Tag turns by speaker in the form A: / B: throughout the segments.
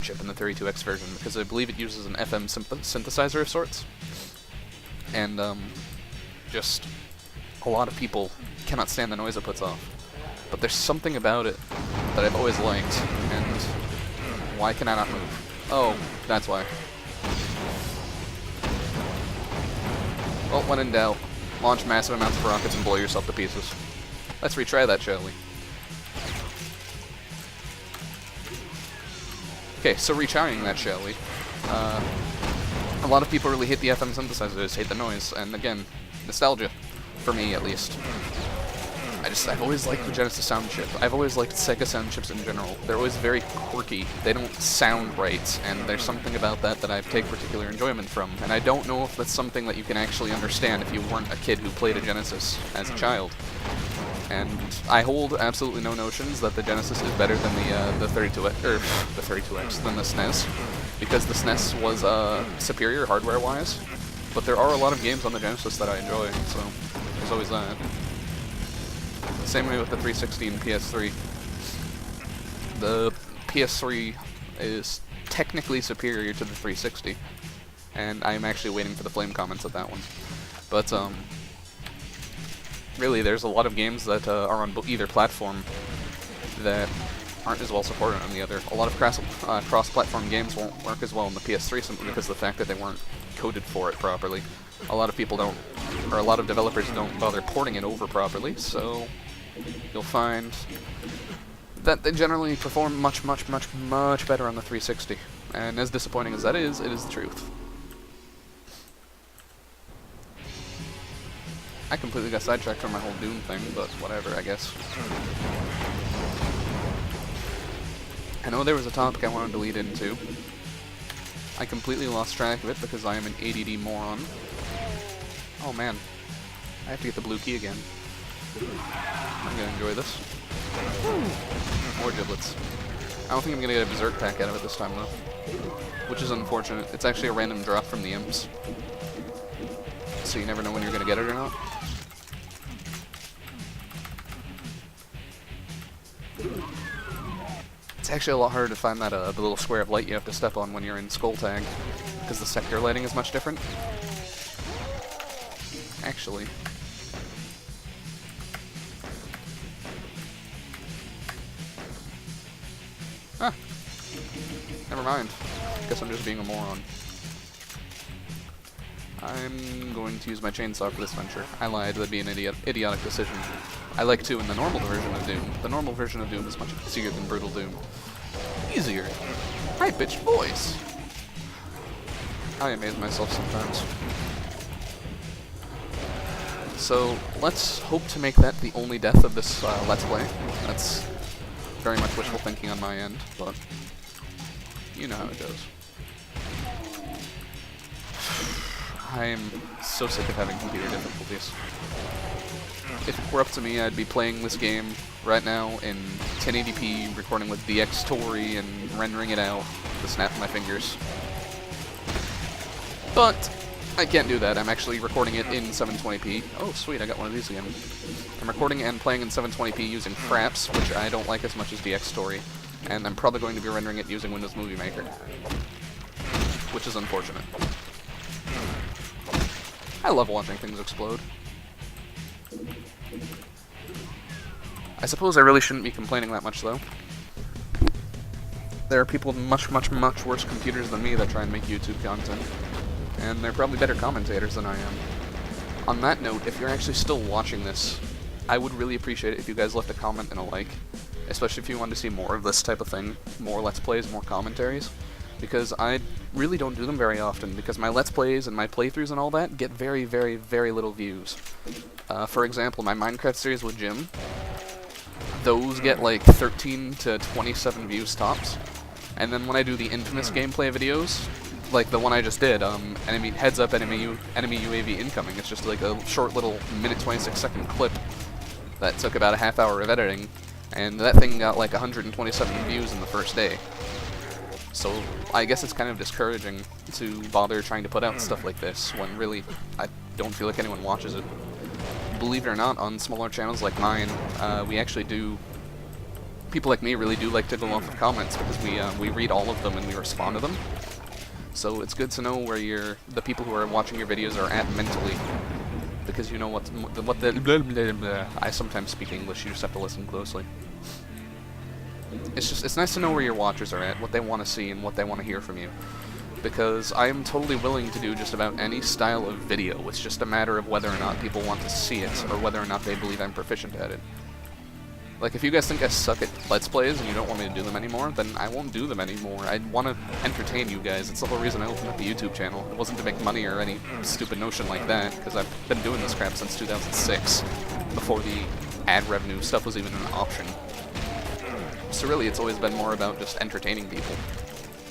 A: chip in the 32X version, because I believe it uses an FM synthesizer of sorts. And just a lot of people cannot stand the noise it puts off. But there's something about it that I've always liked, and why can I not move? Oh, that's why. Well, when in doubt, launch massive amounts of rockets and blow yourself to pieces. Let's retry that, shall we? Okay, so retrying that, shall we? A lot of people really hate the FM synthesizers, hate the noise, and again, nostalgia, for me at least. I've always liked the Genesis sound chip. I've always liked Sega sound chips in general. They're always very quirky. They don't sound right, and there's something about that that I take particular enjoyment from. And I don't know if that's something that you can actually understand if you weren't a kid who played a Genesis as a child. And I hold absolutely no notions that the Genesis is better than the 32X, than the SNES, because the SNES was superior hardware-wise. But there are a lot of games on the Genesis that I enjoy, so there's always that. Same way with the 360 and PS3. The PS3 is technically superior to the 360, and I'm actually waiting for the flame comments at that one. But really, there's a lot of games that are on either platform that aren't as well supported on the other. A lot of cross-platform games won't work as well on the PS3 simply because of the fact that they weren't coded for it properly. A lot of people don't, or a lot of developers don't bother porting it over properly, so you'll find that they generally perform much better on the 360. And as disappointing as that is, it is the truth. I completely got sidetracked from my whole Doom thing, but whatever, I guess. I know there was a topic I wanted to lead into. I completely lost track of it because I am an ADD moron. Oh man, I have to get the blue key again. I'm gonna enjoy this. More giblets. I don't think I'm gonna get a Berserk pack out of it this time though, which is unfortunate. It's actually a random drop from the imps, so you never know when you're gonna get it or not. It's actually a lot harder to find that the little square of light you have to step on when you're in Skull Tag, because the sector lighting is much different. Actually. Huh. Never mind. Guess I'm just being a moron. I'm going to use my chainsaw for this venture. I lied, that'd be an idiotic decision. I like to in the normal version of Doom. The normal version of Doom is much easier than Brutal Doom. Easier. High-pitched voice. I amaze myself sometimes. So, let's hope to make that the only death of this Let's Play. That's very much wishful thinking on my end, but you know how it goes. I'm so sick of having computer difficulties. If it were up to me, I'd be playing this game right now in 1080p, recording with DxTory and rendering it out with the snap of my fingers. But I can't do that. I'm actually recording it in 720p. Oh, sweet, I got one of these again. I'm recording and playing in 720p using Fraps, which I don't like as much as DxTory, and I'm probably going to be rendering it using Windows Movie Maker, which is unfortunate. I love watching things explode. I suppose I really shouldn't be complaining that much, though. There are people with much worse computers than me that try and make YouTube content, and they're probably better commentators than I am. On that note, if you're actually still watching this, I would really appreciate it if you guys left a comment and a like, especially if you want to see more of this type of thing, more Let's Plays, more commentaries, because I really don't do them very often, because my Let's Plays and my playthroughs and all that get very little views. For example, my Minecraft series with Jim, those get like 13 to 27 views tops, and then when I do the infamous gameplay videos, like the one I just did, enemy heads up, enemy UAV incoming, it's just like a short little minute 26-second clip that took about a half hour of editing, and that thing got like 127 views in the first day. So I guess it's kind of discouraging to bother trying to put out stuff like this when really I don't feel like anyone watches it. Believe it or not, on smaller channels like mine, we actually do people like me really do like to go off of comments because we read all of them and we respond to them. So it's good to know where the people who are watching your videos are at mentally, because you know what the blah, blah, blah. I sometimes speak English. You just have to listen closely. It's nice to know where your watchers are at, what they want to see, and what they want to hear from you. Because I am totally willing to do just about any style of video. It's just a matter of whether or not people want to see it, or whether or not they believe I'm proficient at it. Like, if you guys think I suck at Let's Plays and you don't want me to do them anymore, then I won't do them anymore. I want to entertain you guys. It's the whole reason I opened up the YouTube channel. It wasn't to make money or any stupid notion like that, because I've been doing this crap since 2006, before the ad revenue stuff was even an option. So really, it's always been more about just entertaining people.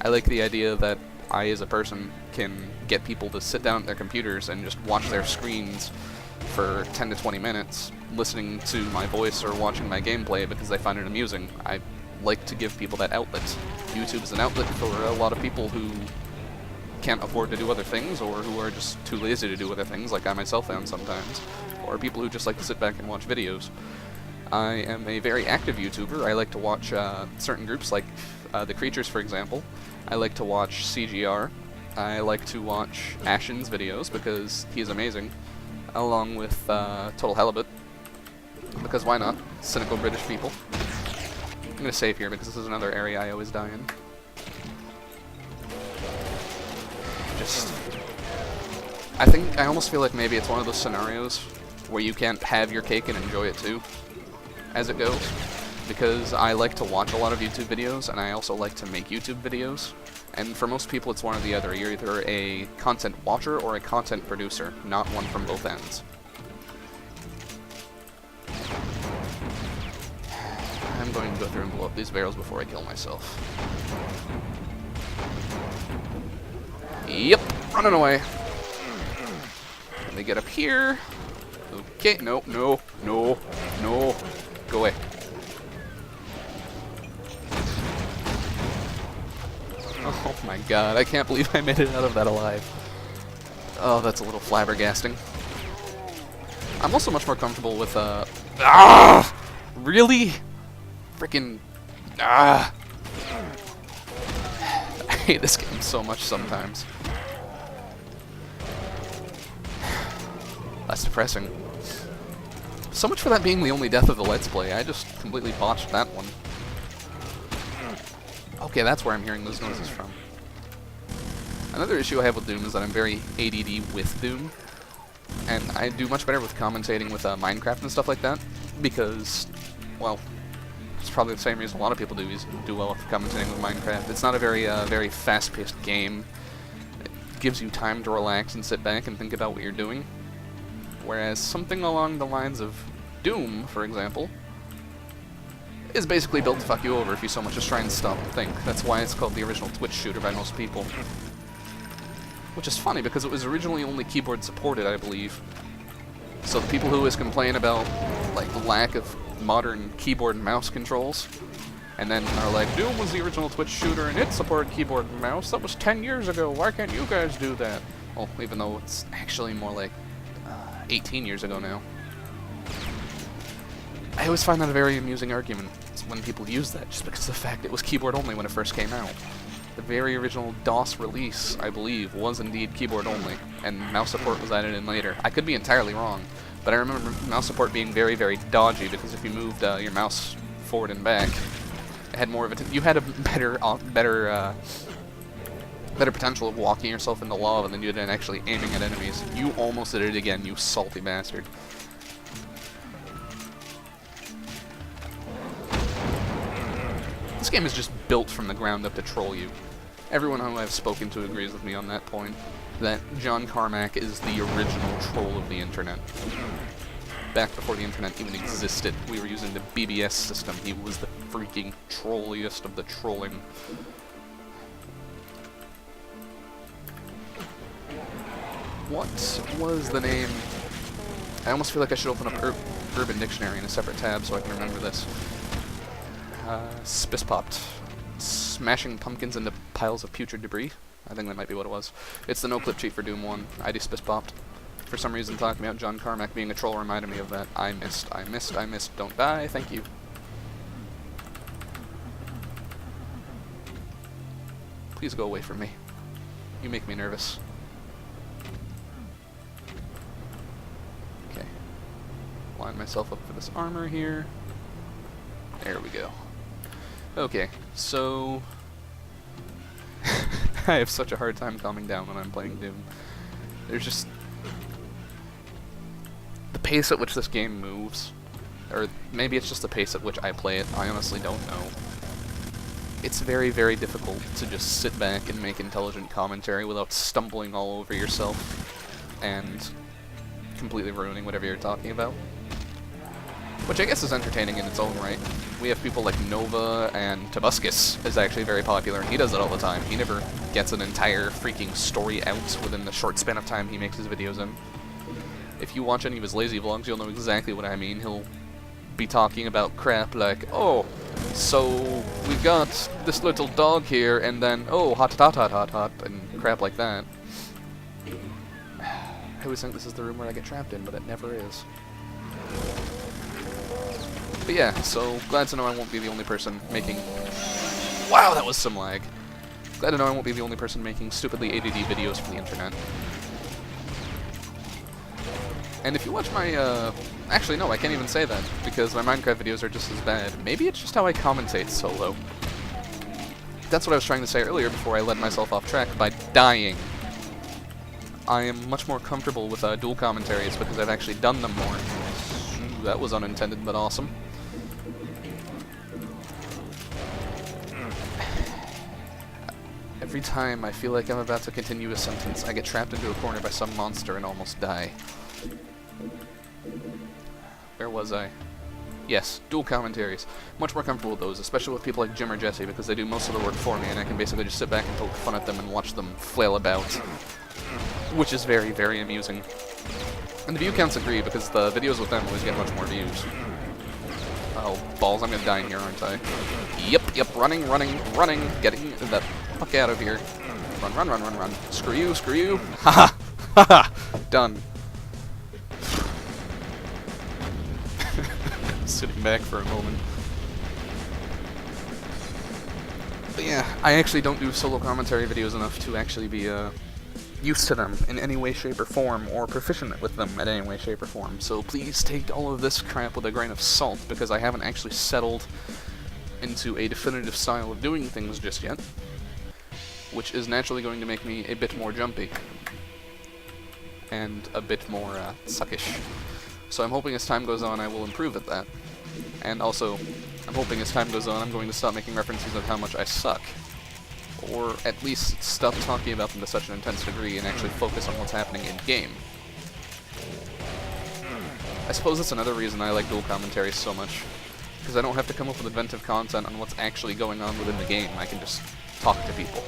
A: I like the idea that I, as a person, can get people to sit down at their computers and just watch their screens for 10 to 20 minutes, listening to my voice or watching my gameplay because they find it amusing. I like to give people that outlet. YouTube is an outlet for a lot of people who can't afford to do other things, or who are just too lazy to do other things, like I myself am sometimes, or people who just like to sit back and watch videos. I am a very active YouTuber. I like to watch certain groups, like The Creatures, for example. I like to watch CGR. I like to watch Ashen's videos because he's amazing, along with Total Halibut, because why not? Cynical British people. I'm gonna save here because this is another area I always die in. I almost feel like maybe it's one of those scenarios where you can't have your cake and enjoy it too, as it goes, because I like to watch a lot of YouTube videos, and I also like to make YouTube videos, and for most people it's one or the other. You're either a content watcher or a content producer, not one from both ends. I'm going to go through and blow up these barrels before I kill myself. Yep, running away. Let me get up here. Okay, no, no, no, no. Go away. Oh my god, I can't believe I made it out of that alive. Oh, that's a little flabbergasting. I'm also much more comfortable with, really? Frickin', I hate this game so much sometimes. That's depressing. So much for that being the only death of the Let's Play. I just completely botched that one. Okay, that's where I'm hearing those noises from. Another issue I have with Doom is that I'm very ADD with Doom, and I do much better with commentating with Minecraft and stuff like that, because, well, it's probably the same reason a lot of people do well with commentating with Minecraft. It's not a very fast-paced game. It gives you time to relax and sit back and think about what you're doing, whereas something along the lines of Doom, for example, is basically built to fuck you over if you so much as try and stop and think. That's why it's called the original Twitch shooter by most people. Which is funny, because it was originally only keyboard supported, I believe. So the people who always complain about, like, the lack of modern keyboard and mouse controls, and then are like, Doom was the original Twitch shooter and it supported keyboard and mouse, that was 10 years ago, why can't you guys do that? Well, even though it's actually more like 18 years ago now. I always find that a very amusing argument when people use that, just because of the fact it was keyboard only when it first came out. The very original DOS release, I believe, was indeed keyboard only, and mouse support was added in later. I could be entirely wrong, but I remember mouse support being very dodgy, because if you moved your mouse forward and back, it had more of a you had a better potential of walking yourself into lava than you did actually aiming at enemies. You almost did it again, you salty bastard. This game is just built from the ground up to troll you. Everyone who I've spoken to agrees with me on that point, that John Carmack is the original troll of the internet. Back before the internet even existed, we were using the BBS system. He was the freaking trolliest of the trolling. What was the name? I almost feel like I should open up Urban Dictionary in a separate tab so I can remember this. Spiss-popped. Smashing pumpkins into piles of putrid debris. I think that might be what it was. It's the no-clip cheat for Doom 1. ID Spiss-popped. For some reason, talking about John Carmack being a troll reminded me of that. I missed. Don't die. Thank you. Please go away from me. You make me nervous. Okay. Line myself up for this armor here. There we go. Okay, so... I have such a hard time calming down when I'm playing Doom. There's just... the pace at which this game moves, or maybe it's just the pace at which I play it, I honestly don't know. It's very, very difficult to just sit back and make intelligent commentary without stumbling all over yourself and completely ruining whatever you're talking about. Which I guess is entertaining in its own right. We have people like Nova, and Tobuscus is actually very popular, and he does it all the time. He never gets an entire freaking story out within the short span of time he makes his videos in. If you watch any of his lazy vlogs, you'll know exactly what I mean. He'll be talking about crap like, oh, so we've got this little dog here, and then, oh, hot, hot, hot, hot, hot, and crap like that. I always think this is the room where I get trapped in, but it never is. But yeah, so glad to know I won't be the only person making... Wow, that was some lag. Glad to know I won't be the only person making stupidly ADD videos for the internet. And if you watch my, actually no, I can't even say that, because my Minecraft videos are just as bad. Maybe it's just how I commentate solo. That's what I was trying to say earlier before I led myself off track by dying. I am much more comfortable with dual commentaries because I've actually done them more. Ooh, that was unintended, but awesome. Every time I feel like I'm about to continue a sentence, I get trapped into a corner by some monster and almost die. Where was I? Yes, dual commentaries. Much more comfortable with those, especially with people like Jim or Jesse, because they do most of the work for me, and I can basically just sit back and poke fun at them and watch them flail about. Which is very, very amusing. And the view counts agree, because the videos with them always get much more views. Oh, balls, I'm gonna die in here, aren't I? Yep, running, getting the fuck out of here. Run. Screw you. Haha! Haha! Done. Sitting back for a moment. But yeah, I actually don't do solo commentary videos enough to actually be used to them in any way, shape, or form, or proficient with them in any way, shape, or form. So please take all of this crap with a grain of salt, because I haven't actually settled into a definitive style of doing things just yet, which is naturally going to make me a bit more jumpy and a bit more suckish. So I'm hoping as time goes on I will improve at that. And also, I'm hoping as time goes on I'm going to stop making references of how much I suck. Or at least stop talking about them to such an intense degree and actually focus on what's happening in-game. I suppose that's another reason I like dual commentaries so much. Because I don't have to come up with inventive content on what's actually going on within the game. I can just talk to people.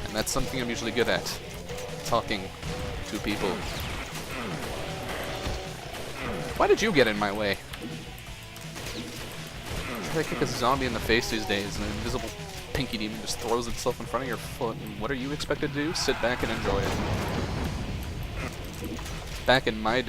A: And that's something I'm usually good at. Talking to people. Why did you get in my way? Try to kick a zombie in the face these days, and an invisible pinky demon just throws itself in front of your foot, and what are you expected to do? Sit back and enjoy it. Back in my